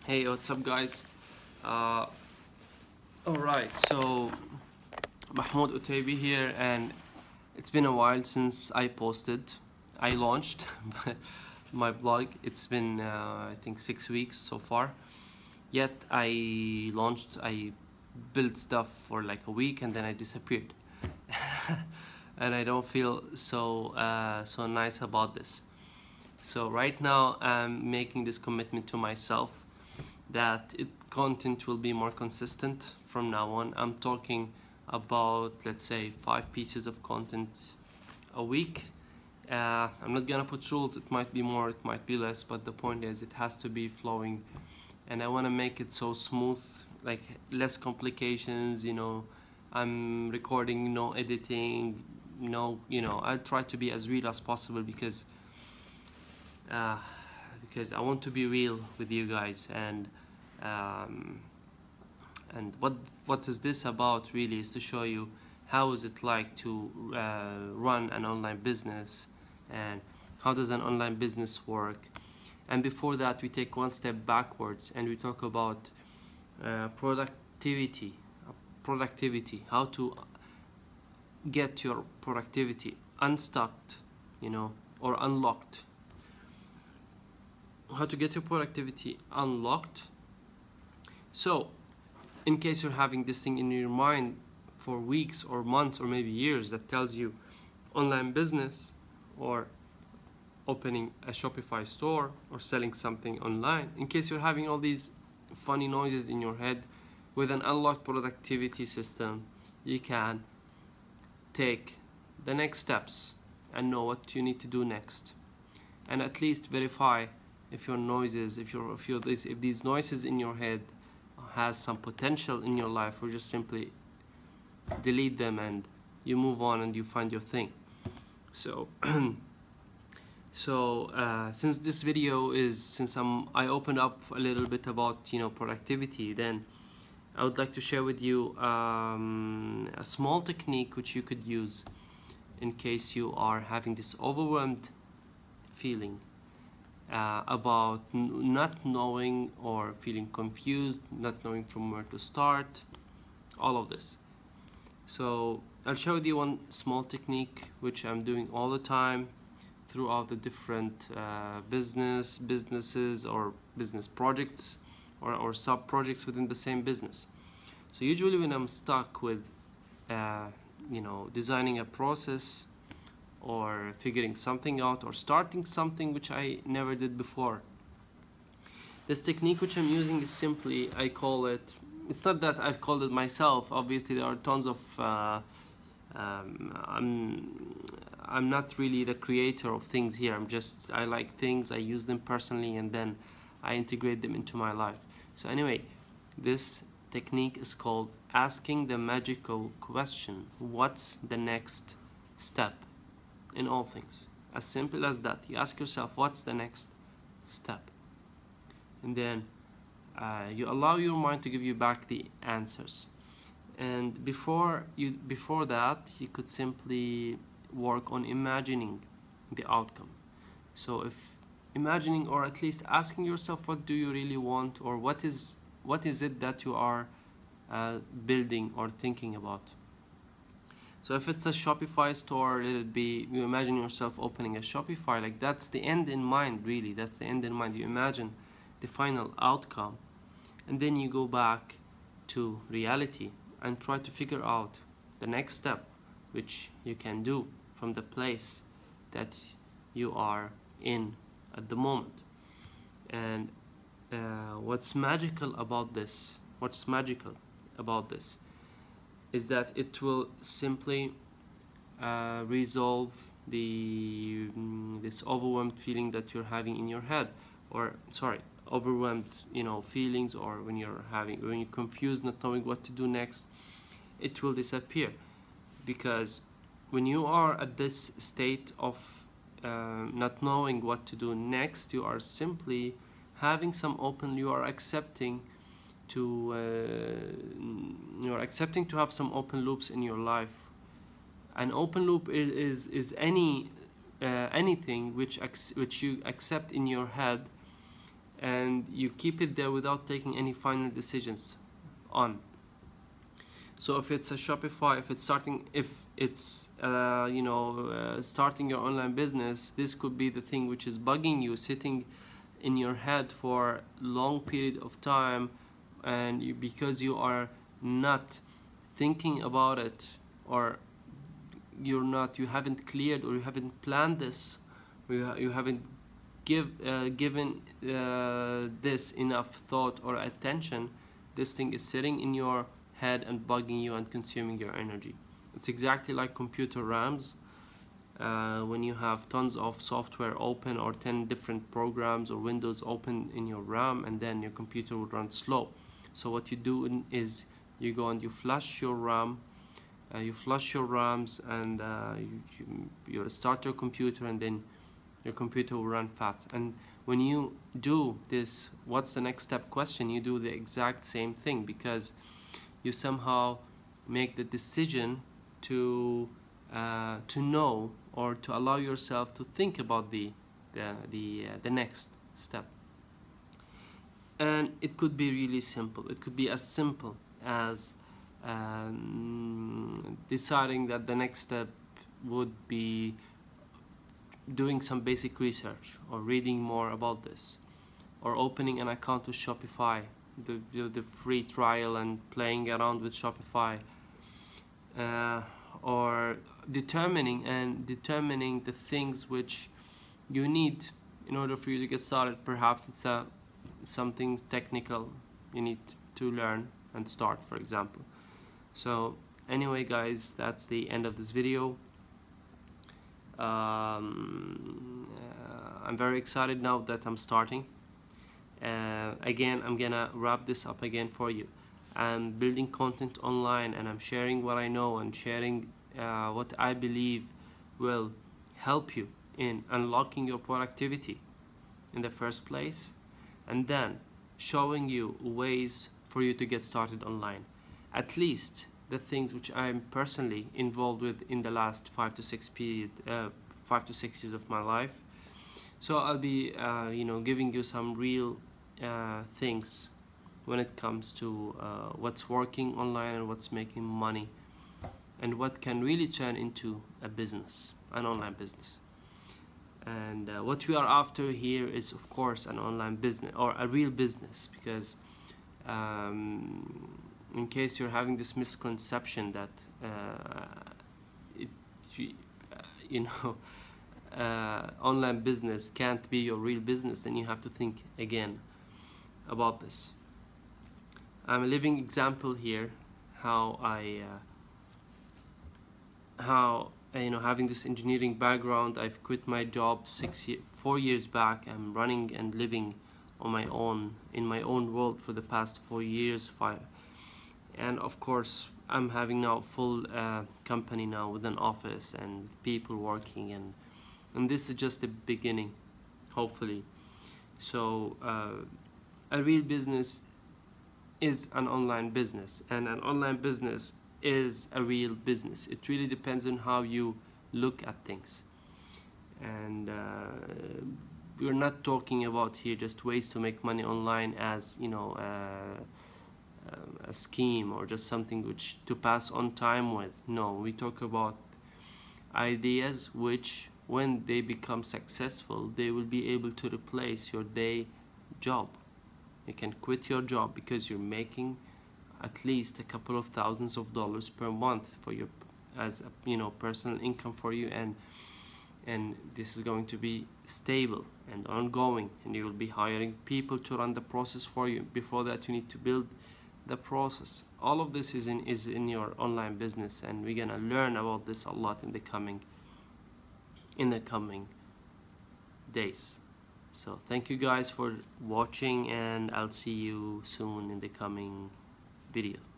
Hey, what's up, guys? Uh, Alright, so Mahmoud Utaibi here, and it's been a while since I launched my blog. It's been, I think, 6 weeks so far. Yet I built stuff for like a week and then I disappeared. And I don't feel so nice about this. So right now I'm making this commitment to myself that content will be more consistent from now on. I'm talking about, let's say, 5 pieces of content a week. I'm not gonna put rules. It might be more, it might be less, but the point is it has to be flowing, and I want to make it so smooth, like less complications. I'm recording, no editing, no. I try to be as real as possible uh, because I want to be real with you guys, um, and what is this about really is to show you how is it like to run an online business, and how does an online business work. And before that, we take one step backwards and we talk about productivity, how to get your productivity unstuck, or unlocked. How to get your productivity unlocked. So, in case you're having this thing in your mind for weeks or months or maybe years that tells you online business, or opening a Shopify store, or selling something online, in case you're having all these funny noises in your head, with an unlocked productivity system, you can take the next steps and know what you need to do next, and at least verify if your noises, if these noises in your head has some potential in your life, or just simply delete them and you move on and you find your thing. So since this video is, I opened up a little bit about productivity, then I would like to share with you a small technique which you could use in case you are having this overwhelmed feeling about not knowing, or feeling confused, not knowing from where to start, all of this. So I'll show you one small technique which I'm doing all the time throughout the different businesses or business projects, or sub projects within the same business. So usually when I'm stuck with designing a process, or figuring something out, or starting something which I never did before, this technique which I'm using is simply, I call it, it's not that I've called it myself, obviously there are tons of I'm not really the creator of things here. I like things, I use them personally, and then I integrate them into my life. So anyway, this technique is called asking the magical question: what's the next step? In all things, as simple as that. You ask yourself, what's the next step? And then you allow your mind to give you back the answers. And before that, you could simply work on imagining the outcome. So if imagining, or at least asking yourself, what do you really want, or what is it that you are building or thinking about. So if it's a Shopify store, it'll be, you imagine yourself opening a Shopify, like that's the end in mind, really. That's the end in mind. You imagine the final outcome, and then you go back to reality and try to figure out the next step which you can do from the place that you are in at the moment. And what's magical about this is that it will simply resolve this overwhelmed feeling that you're having in your head, or sorry, overwhelmed feelings, or when you're confused, not knowing what to do next. It will disappear, because when you are at this state of not knowing what to do next, you are simply having some open, you are accepting to have some open loops in your life. An open loop is anything which you accept in your head, and and you keep it there without taking any final decisions on. So if it's a Shopify, if it's starting your online business, this could be the thing which is bugging you, sitting in your head for a long period of time, and because you are not thinking about it, or you haven't cleared, or you haven't planned this, or you haven't given this enough thought or attention, this thing is sitting in your head and bugging you and consuming your energy. It's exactly like computer RAMs. When you have tons of software open, or 10 different programs or windows open in your RAM, and then your computer would run slow. So what you do is you go and you flush your RAM, you flush your RAMs, and you start your computer, and then your computer will run fast. And when you do this, what's the next step question, you do the exact same thing, because you somehow make the decision to know, or to allow yourself to think about the next step. And it could be really simple. It could be as simple as deciding that the next step would be doing some basic research, or reading more about this, or opening an account with Shopify, the free trial, and playing around with Shopify, or determining the things which you need in order for you to get started. Perhaps it's something technical you need to learn and start, for example. So anyway, guys, that's the end of this video. I'm very excited now that I'm starting. Again, I'm gonna wrap this up again for you. I'm building content online, and I'm sharing what I know, and sharing what I believe will help you in unlocking your productivity in the first place, and then showing you ways for you to get started online. At least the things which I'm personally involved with in the last 5 to 6 years of my life. So I'll be giving you some real things when it comes to what's working online, and what's making money, and what can really turn into a business, an online business. And what we are after here is, of course, an online business, or a real business, because in case you're having this misconception that online business can't be your real business, then you have to think again about this. I'm a living example here, how having this engineering background, I've quit my job 4 years back. I'm running and living on my own, in my own world for the past 4 years, and of course I'm having now a full company now, with an office and people working, and this is just the beginning, hopefully. So a real business is an online business, and an online business is a real business. It really depends on how you look at things. And we're not talking about here just ways to make money online as a scheme, or just something which to pass on time with. No, we talk about ideas which, when they become successful, they will be able to replace your day job. You can quit your job because you're making at least a couple of thousands of dollars per month for your, as a personal income for you, and this is going to be stable and ongoing, and you will be hiring people to run the process for you. Before that, you need to build the process. All of this is in your online business, and we're gonna learn about this a lot in the coming days. So thank you guys for watching, and I'll see you soon in the coming video.